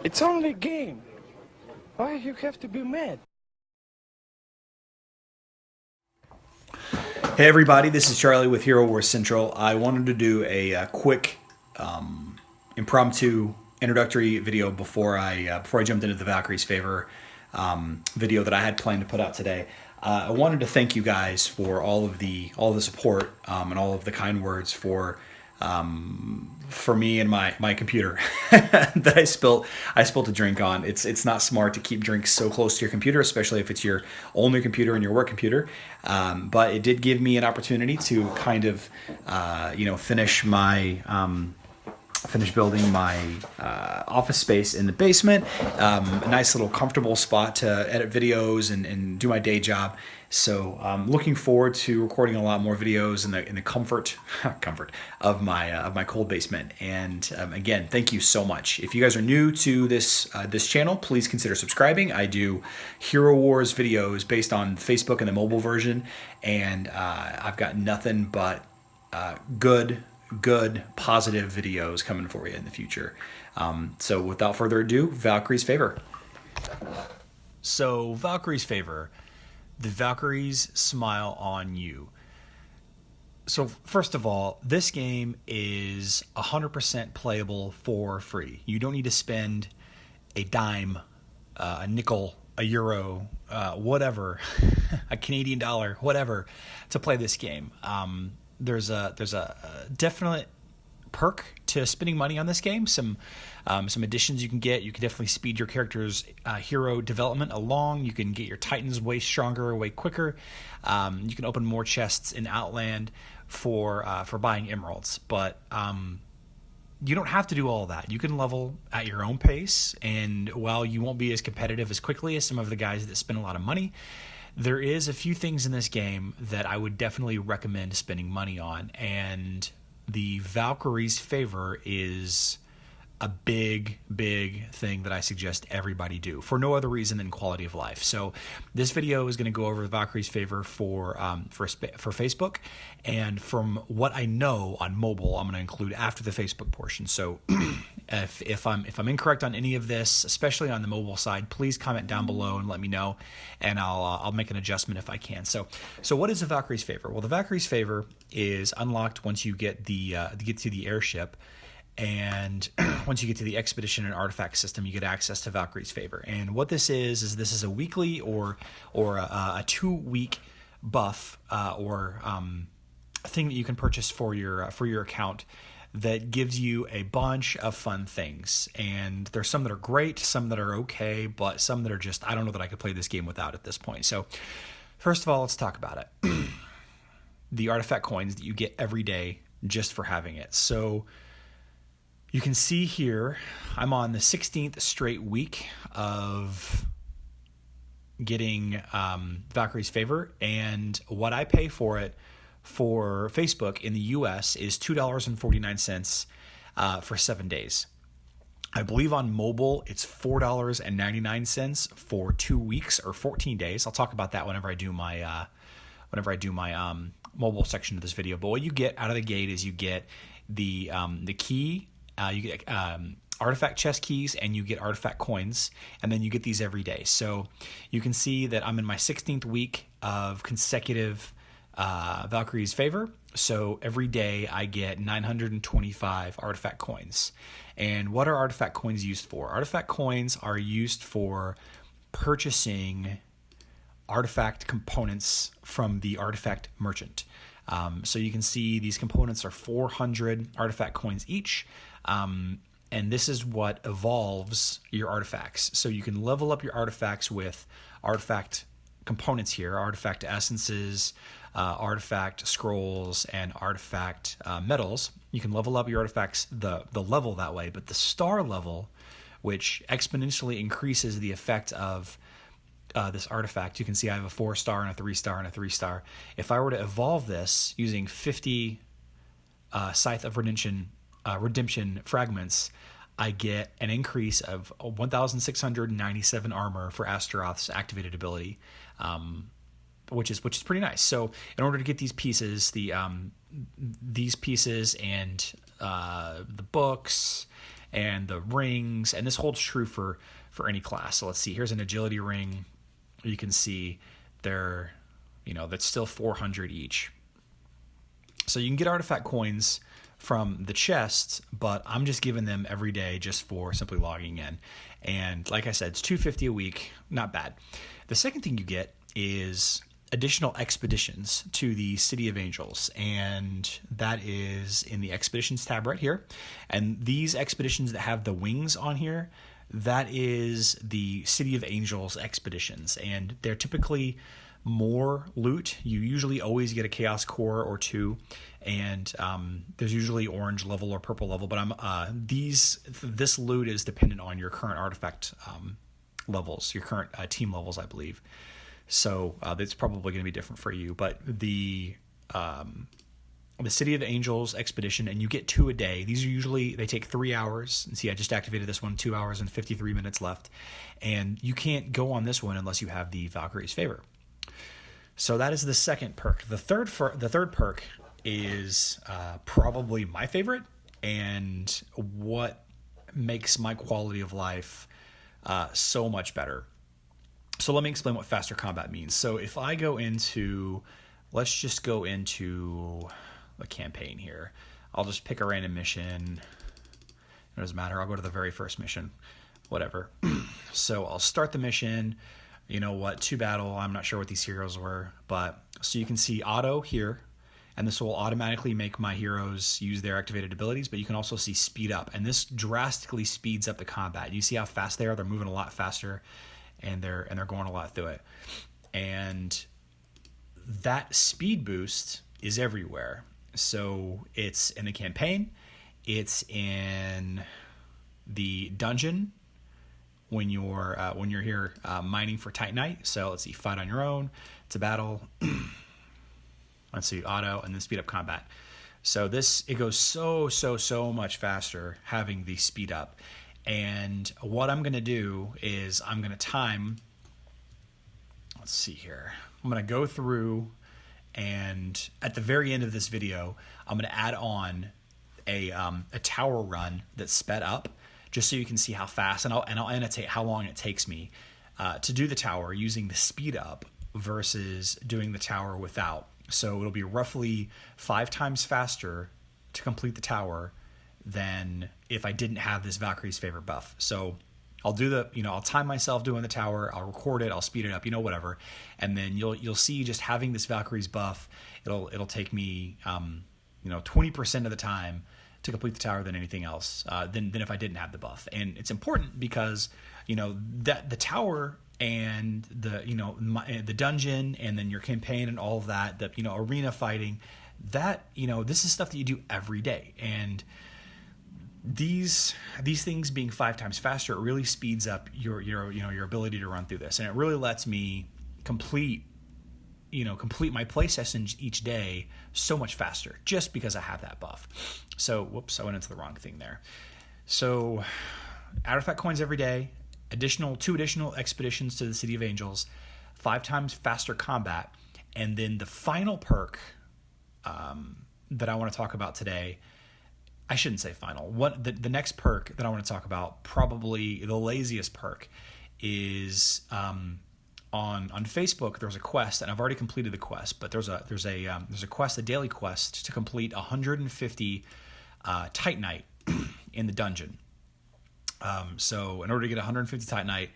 It's only a game. Why you have to be mad? Hey everybody, this is Charlie with Hero Wars Central. I wanted to do a quick impromptu introductory video before I jumped into the Valkyrie's Favor video that I had planned to put out today. I wanted to thank you guys for all of the support and all of the kind words for me and my computer that I spilled a drink on. It's not smart to keep drinks so close to your computer, especially if it's your only computer and your work computer. But it did give me an opportunity to kind of finish building my office space in the basement, a nice little comfortable spot to edit videos and do my day job. So I'm looking forward to recording a lot more videos in the comfort of my cold basement. And again, thank you so much. If you guys are new to this channel, please consider subscribing. I do Hero Wars videos based on Facebook and the mobile version, and I've got nothing but good positive videos coming for you in the future. So without further ado, Valkyrie's Favor. So Valkyrie's Favor, the Valkyries smile on you. So first of all, this game is 100% playable for free. You don't need to spend a dime, a nickel, a euro, whatever, a Canadian dollar, whatever, to play this game. There's a definite perk to spending money on this game. Some additions you can get. You can definitely speed your character's hero development along. You can get your titans way stronger, way quicker. You can open more chests in Outland for buying emeralds, but you don't have to do all that. You can level at your own pace, and while you won't be as competitive as quickly as some of the guys that spend a lot of money, there is a few things in this game that I would definitely recommend spending money on, and the Valkyrie's Favor is a big thing that I suggest everybody do for no other reason than quality of life. So this video is going to go over the Valkyrie's Favor for Facebook, and from what I know on mobile, I'm going to include after the Facebook portion. So if I'm incorrect on any of this, especially on the mobile side, please comment down below and let me know, and I'll make an adjustment if I can. So what is the Valkyrie's Favor? Well, the Valkyrie's Favor is unlocked once you get to the airship. And once you get to the expedition and artifact system, you get access to Valkyrie's Favor. And what this is this is a weekly or a 2-week buff or thing that you can purchase for your account that gives you a bunch of fun things. And there's some that are great, some that are okay, but some that are just, I don't know that I could play this game without at this point. So first of all, let's talk about it. The artifact coins that you get every day just for having it. So you can see here, I'm on the 16th straight week of getting Valkyrie's Favor, and what I pay for it for Facebook in the US is $2.49 for 7 days. I believe on mobile it's $4.99 for 2 weeks or 14 days. I'll talk about that whenever I do my mobile section of this video. But what you get out of the gate is you get the key. You get artifact chest keys, and you get artifact coins, and then you get these every day. So you can see that I'm in my 16th week of consecutive Valkyrie's Favor. So every day I get 925 artifact coins. And what are artifact coins used for? Artifact coins are used for purchasing artifact components from the artifact merchant. So you can see these components are 400 artifact coins each. And this is what evolves your artifacts. So you can level up your artifacts with artifact components here, artifact essences, artifact scrolls, and artifact metals. You can level up your artifacts the level that way, but the star level, which exponentially increases the effect of this artifact. You can see I have a 4-star and a 3-star and a 3-star. If I were to evolve this using 50 Scythe of Redemption fragments, I get an increase of 1,697 armor for Astaroth's activated ability, which is pretty nice. So in order to get these pieces, these pieces and the books and the rings, and this holds true for any class. So let's see, here's an agility ring. You can see they're, that's still 400 each. So you can get artifact coins from the chests, but I'm just giving them every day just for simply logging in. And like I said, it's $250 a week, not bad. The second thing you get is additional expeditions to the City of Angels, and that is in the Expeditions tab right here. And these expeditions that have the wings on here, that is the City of Angels expeditions, and they're typically more loot. You usually always get a Chaos Core or two, and there's usually orange level or purple level, but this loot is dependent on your current artifact levels, your current team levels, I believe. So it's probably going to be different for you. But the City of Angels expedition, and you get 2 a day. These are usually, they take 3 hours. And see, I just activated this one, 2 hours and 53 minutes left. And you can't go on this one unless you have the Valkyrie's Favor. So that is the second perk. The third perk is probably my favorite, and what makes my quality of life so much better. So let me explain what faster combat means. So if I go into, let's just go into the campaign here. I'll just pick a random mission. It doesn't matter. I'll go to the very first mission, whatever. So I'll start the mission. You know what? To battle. I'm not sure what these heroes were, but so you can see auto here, and this will automatically make my heroes use their activated abilities, but you can also see speed up, and this drastically speeds up the combat. You see how fast they are? They're moving a lot faster, and they're going a lot through it. And that speed boost is everywhere. So it's in the campaign, it's in the dungeon when you're here mining for Titanite. So let's see, fight on your own, to battle. Let's see, auto, and then speed up combat. So it goes so much faster having the speed up. And what I'm going to do is I'm going to time, let's see here. I'm going to go through, and at the very end of this video, I'm going to add on a tower run that's sped up, just so you can see how fast, and I'll annotate how long it takes me to do the tower using the speed up versus doing the tower without. So it'll be roughly 5 times faster to complete the tower than if I didn't have this Valkyrie's Favor buff. So I'll do I'll time myself doing the tower, I'll record it, I'll speed it up, whatever. And then you'll see just having this Valkyrie's buff, it'll take me 20% of the time to complete the tower than anything else, than if I didn't have the buff. And it's important because that the tower and the dungeon, and then your campaign and all of that, the arena fighting, that this is stuff that you do every day. And these things being 5 times faster, it really speeds up your ability to run through this, and it really lets me complete my play sessions each day so much faster, just because I have that buff. So whoops, I went into the wrong thing there. So artifact coins every day, 2 additional expeditions to the City of Angels, 5 times faster combat, and then the final perk that I want to talk about today. I shouldn't say final. The next perk that I want to talk about, probably the laziest perk, is on Facebook. There's a quest, and I've already completed the quest. But there's a quest, a daily quest, to complete 150 Titanite in the dungeon. So in order to get 150 Titanite,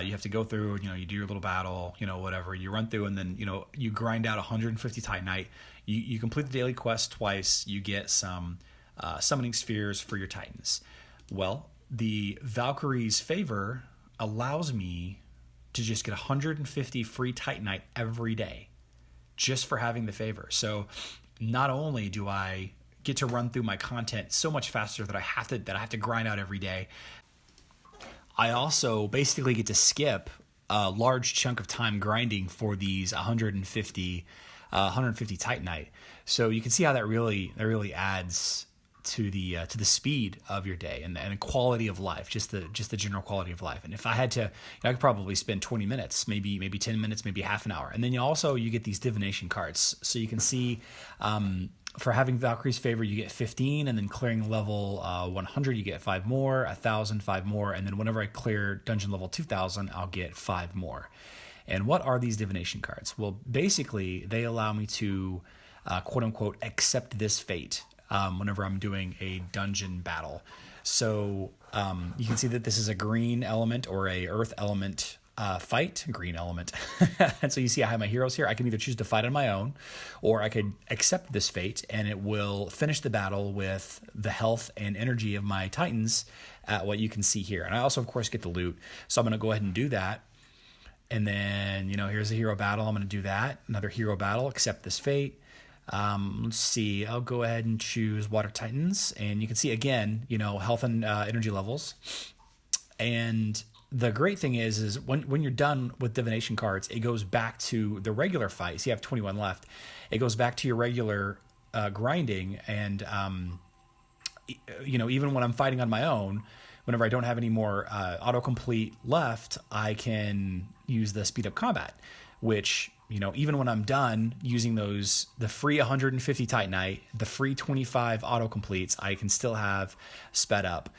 you have to go through. You do your little battle, whatever. You run through, and then you grind out 150 Titanite. You complete the daily quest twice. You get some summoning spheres for your Titans. Well, the Valkyrie's Favor allows me to just get 150 free Titanite every day, just for having the favor. So not only do I get to run through my content so much faster that I have to grind out every day, I also basically get to skip a large chunk of time grinding for these 150 Titanite. So you can see how that really adds to the speed of your day and the quality of life, just the general quality of life. And if I had to, I could probably spend 20 minutes, maybe 10 minutes, maybe half an hour. And then you get these divination cards, so you can see For having Valkyrie's favor, you get 15, and then clearing level 100, you get 5 more, 1,000, 5 more, and then whenever I clear dungeon level 2,000, I'll get 5 more. And what are these divination cards? Well, basically, they allow me to, quote unquote, accept this fate whenever I'm doing a dungeon battle. So you can see that this is a green element or a earth element fight, green element. And so you see I have my heroes here. I can either choose to fight on my own, or I could accept this fate, and it will finish the battle with the health and energy of my titans at what you can see here. And I also, of course, get the loot. So I'm going to go ahead and do that. And then, here's a hero battle. I'm going to do that. Another hero battle, accept this fate. Let's see. I'll go ahead and choose Water Titans. And you can see, again, health and energy levels. And the great thing is when you're done with divination cards, it goes back to the regular fight. So you have 21 left. It goes back to your regular grinding. And, even when I'm fighting on my own, whenever I don't have any more autocomplete left, I can use the speed up combat, which, even when I'm done using the free 150 Titanite, the free 25 autocompletes, I can still have sped up.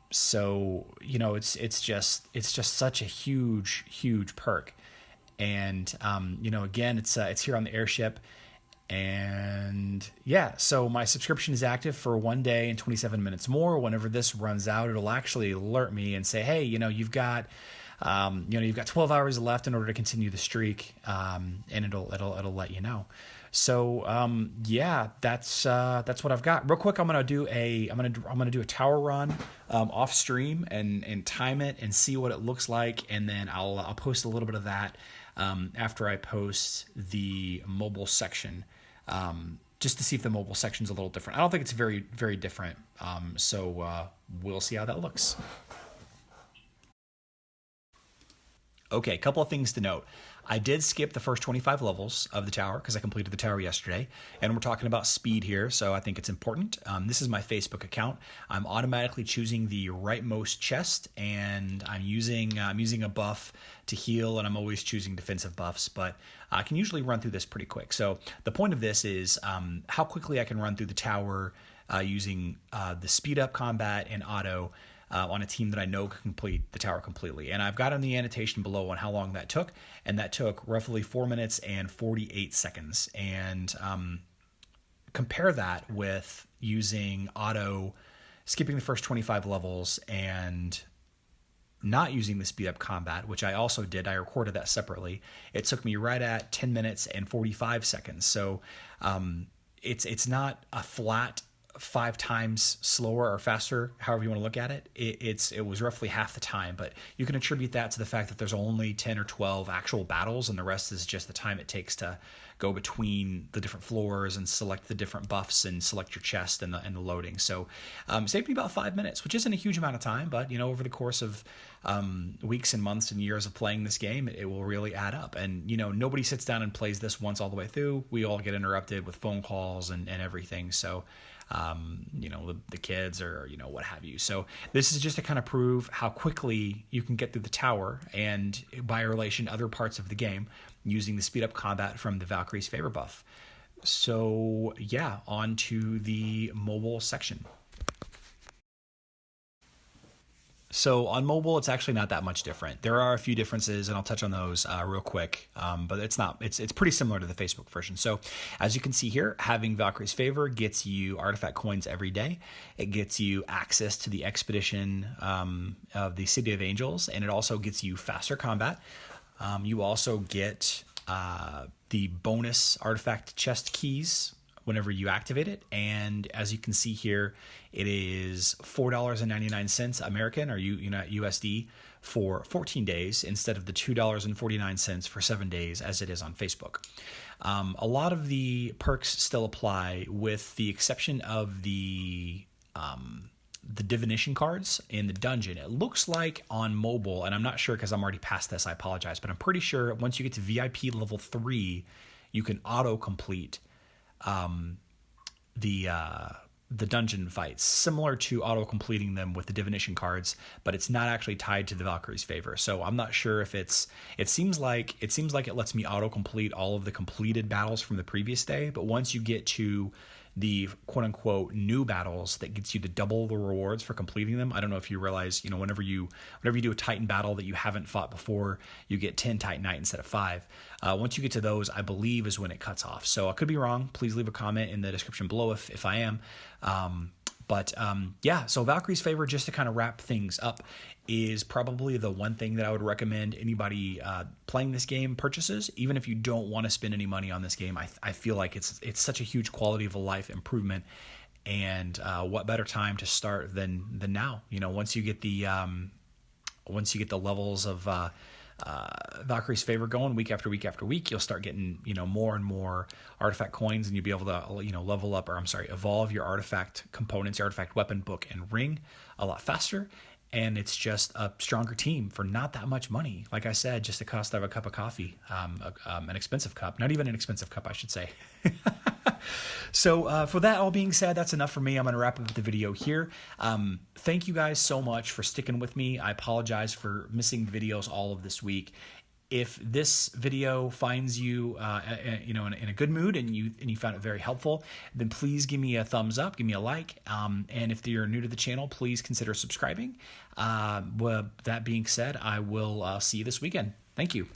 So it's just such a huge perk. And again, it's here on the airship. And yeah, so my subscription is active for 1 day and 27 minutes more. Whenever this runs out, it'll actually alert me and say, hey, you've got 12 hours left in order to continue the streak. And it'll let you know. So yeah, that's what I've got. Real quick, I'm gonna do a tower run off stream and time it and see what it looks like, and then I'll post a little bit of that after I post the mobile section, just to see if the mobile section's a little different. I don't think it's very, very different. So we'll see how that looks. Okay, a couple of things to note. I did skip the first 25 levels of the tower because I completed the tower yesterday, and we're talking about speed here, so I think it's important. This is my Facebook account. I'm automatically choosing the rightmost chest, and I'm using a buff to heal, and I'm always choosing defensive buffs, but I can usually run through this pretty quick. So the point of this is how quickly I can run through the tower using the speed up combat and auto. On a team that I know can complete the tower completely. And I've got on the annotation below on how long that took, and that took roughly 4 minutes and 48 seconds. And compare that with using auto, skipping the first 25 levels, and not using the speed up combat, which I also did. I recorded that separately. It took me right at 10 minutes and 45 seconds. So it's not a flat 5 times slower or faster, however you want to look at it. It was roughly half the time, but you can attribute that to the fact that there's only 10 or 12 actual battles, and the rest is just the time it takes to go between the different floors and select the different buffs and select your chest and the loading. So it saved me about 5 minutes, which isn't a huge amount of time, but over the course of weeks and months and years of playing this game, it will really add up. And nobody sits down and plays this once all the way through. We all get interrupted with phone calls and everything. So the kids or what have you. So this is just to kind of prove how quickly you can get through the tower, and by relation other parts of the game, using the speed up combat from the Valkyrie's favor buff. So yeah, on to the mobile section. So on mobile, it's actually not that much different. There are a few differences, and I'll touch on those real quick, but it's pretty similar to the Facebook version. So as you can see here, having Valkyrie's favor gets you artifact coins every day. It gets you access to the expedition of the City of Angels, and it also gets you faster combat. You also get the bonus artifact chest keys whenever you activate it. And as you can see here, it is $4.99 American or USD for 14 days instead of the $2.49 for 7 days as it is on Facebook. A lot of the perks still apply, with the exception of the divination cards in the dungeon. It looks like on mobile, and I'm not sure because I'm already past this, I apologize, but I'm pretty sure once you get to VIP level 3, you can auto complete the the dungeon fights, similar to auto completing them with the divination cards, but it's not actually tied to the Valkyrie's favor. So I'm not sure if it seems like it lets me auto complete all of the completed battles from the previous day, but once you get to the quote unquote new battles, that gets you to double the rewards for completing them. I don't know if you realize, whenever you do a Titan battle that you haven't fought before, you get 10 Titanite instead of 5. Once you get to those, I believe is when it cuts off. So I could be wrong. Please leave a comment in the description below if I am. Yeah, so Valkyrie's favor, just to kind of wrap things up, is probably the one thing that I would recommend anybody playing this game purchases. Even if you don't want to spend any money on this game, I feel like it's such a huge quality of life improvement, and what better time to start than now? Once you get the levels of Valkyrie's favor going week after week after week, you'll start getting more and more artifact coins, and you'll be able to level up, evolve your artifact components, your artifact weapon, book, and ring a lot faster. And it's just a stronger team for not that much money. Like I said, just the cost of a cup of coffee, an expensive cup, not even an expensive cup, I should say. So for that all being said, that's enough for me. I'm going to wrap up the video here. Thank you guys so much for sticking with me. I apologize for missing videos all of this week. If this video finds you, in a good mood and you found it very helpful, then please give me a thumbs up, give me a like, and if you're new to the channel, please consider subscribing. That being said, I will see you this weekend. Thank you.